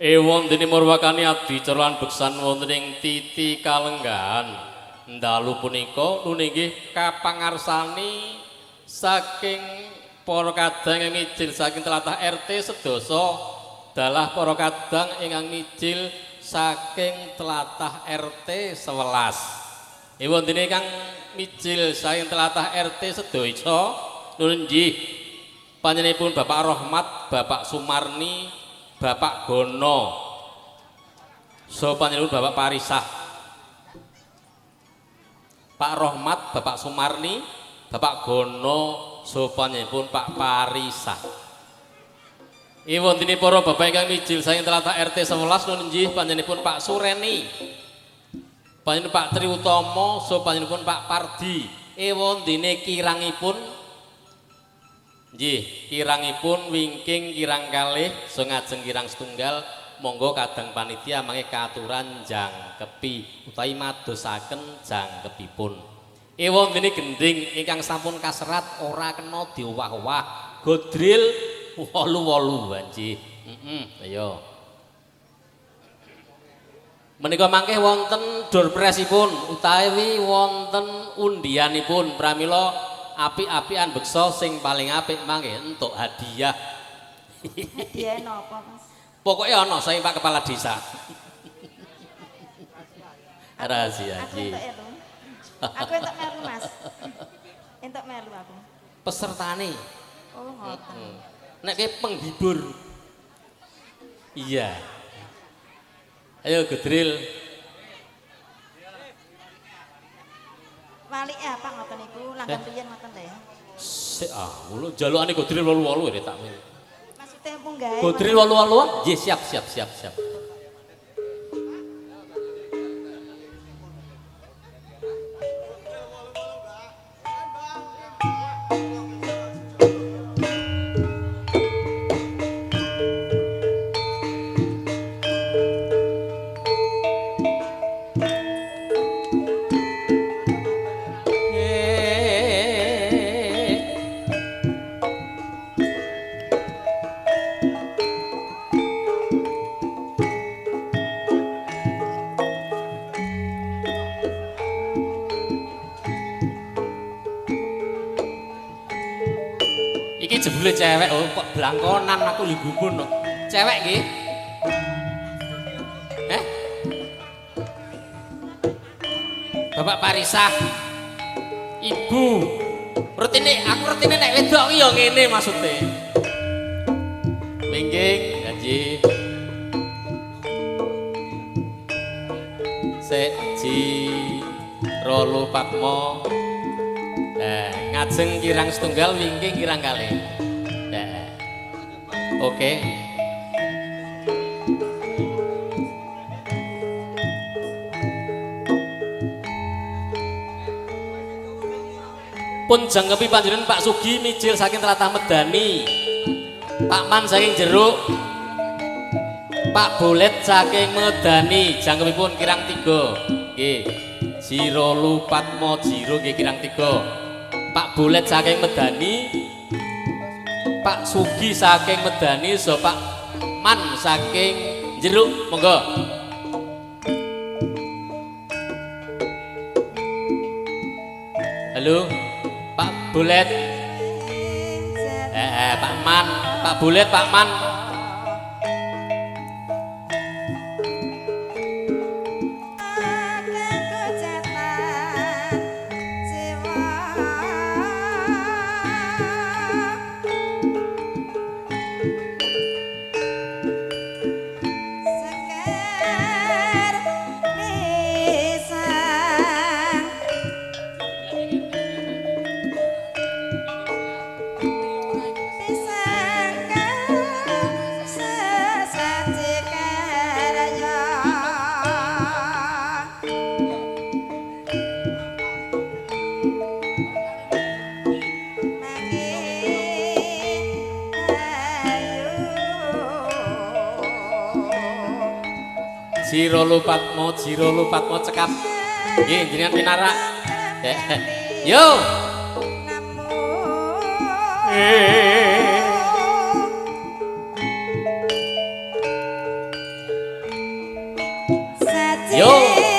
Ewon dene murwakani adicara lan beksan wonten ing titi kalenggahan. Dalu punika nun inggih kapangarsani saking para kadang ingkang mijil saking tlatah RT sedasa dalah para kadang ingkang mijil saking tlatah RT 11. Ewon dene kang mijil saking tlatah RT sedaya nun inggih panjenenganipun Bapak Rahmat, Bapak Sumarni, Bapak Gono, so panjenenganipun Bapak Parisah, Pak Rahmat, Bapak Sumarni, Bapak Gono, so panjenenganipun Pak Parisah. Iwon dene para bapak ingkang mijil saking tlatah RT 11 nun inggih panjenenganipun Pak Sureni, panjenenganipun Pak Triutomo, so panjenenganipun Pak Pardi. Iwon dene kirangipun nggih, kirangipun wingking kirang kalih so ngajeng kirang setunggal monggo kadang panitia mangke katuran jangkepi utawi madosaken jangkepipun. Ewon dene gending ingkang sampun kaserat ora kena diowah-owah godril 88 nggih. Ayo. Menika mangke wonten door prize-ipun utawi wonten undianipun pramila apik-apikan beksa sing paling apik mangke entuk hadiah. Hadiah napa, Mas? Pokoke ana saking Pak Kepala Desa. Rahasia iki. Aku entuk melu, Mas. Entuk melu aku. Pesertane. Oh, ngoten. Nek ki penghibur. Iya. Ayo Gedril. Wali apa ngoten niku? Langgan riyen ngoten ta ya? Sik mulo jalukane Godril 88 ya tak men. Maksude munggah. Godril 88? Nggih, siap. Jebule cewek kok blangkonan aku lho gumun kok. Cewek nggih. Bapak Parisah. Ibu. Aku rutine nek wedok ki ya ngene maksude. Mingging, nggih. Seji rolo patmo. Ngajeng kirang setunggal wingking kirang kalih. Oke. Pun jangkepi panjenengan Pak Sugi mijil saking tlatah Medani. Pak Man saking Jeruk. Pak Bolet saking Medani, jangkepipun kirang 3. Nggih. Jiro Lupatmo Jiro nggih kirang 3. Pak Bolet saking Medani, Pak Sugi saking Medani, so Pak Man saking Jeruk, monggo. Halo, Pak Bolet. Pak Man, Pak Bolet, Pak Man. Jiro Lupatmo cekap. Nggih, jenengan pinarak. Yo. Yo.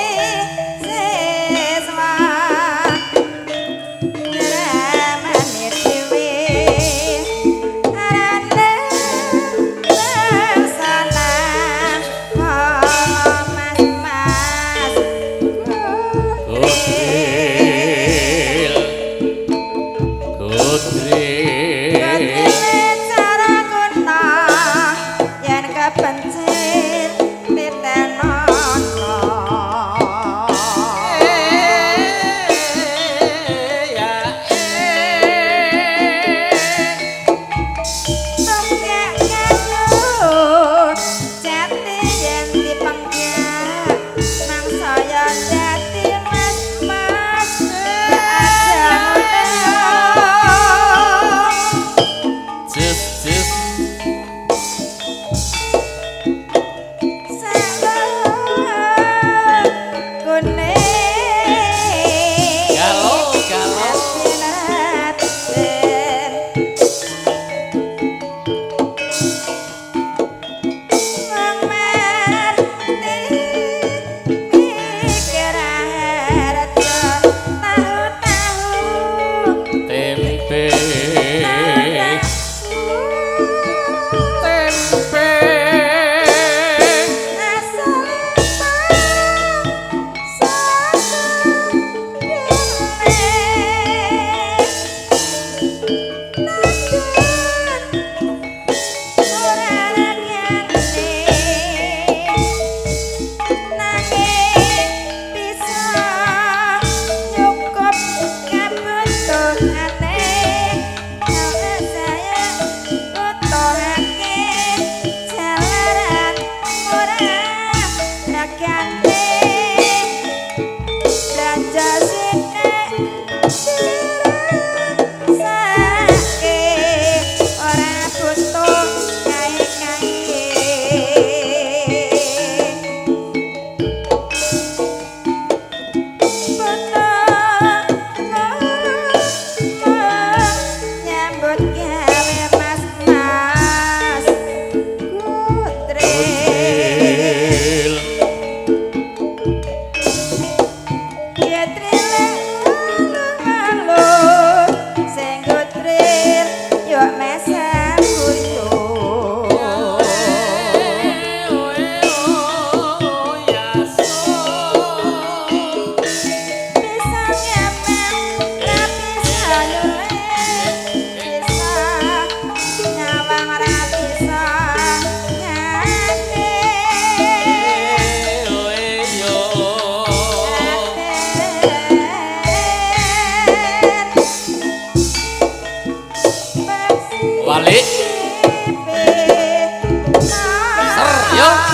Balik. Ser, yo.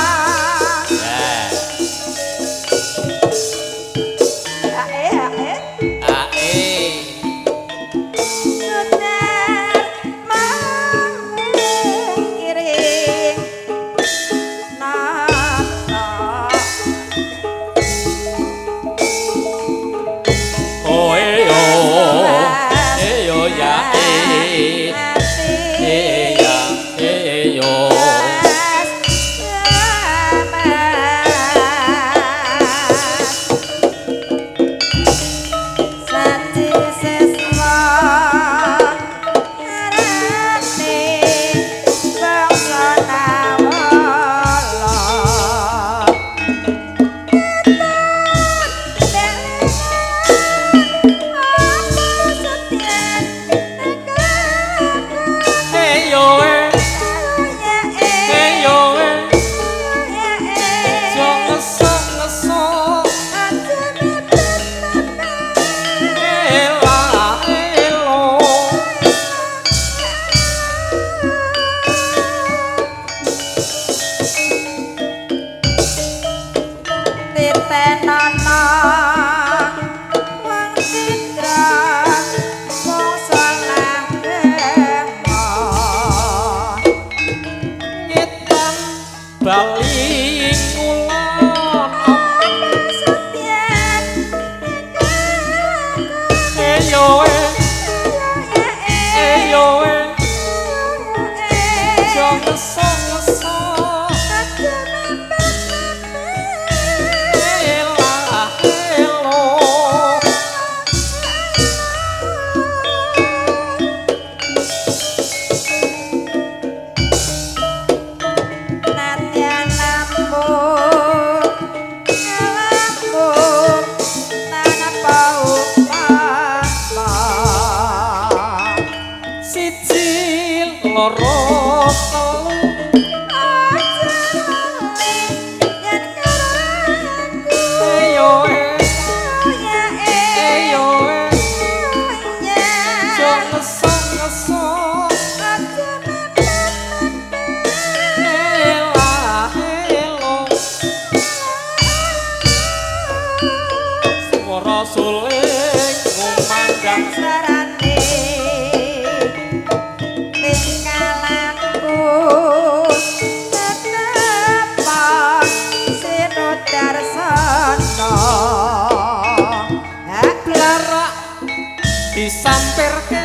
disampirke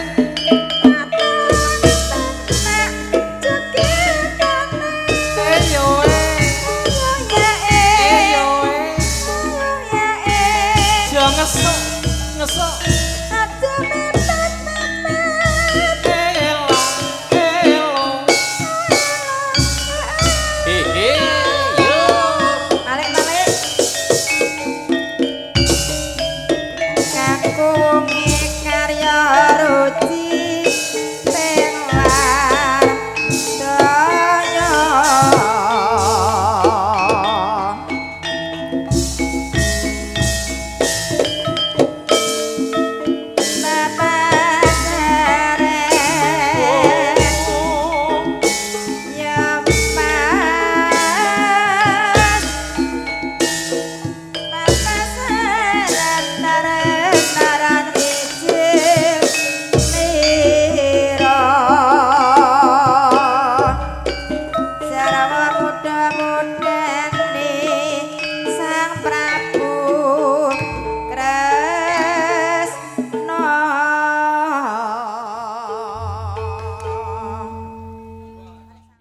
ngesok ngesok Muda-muda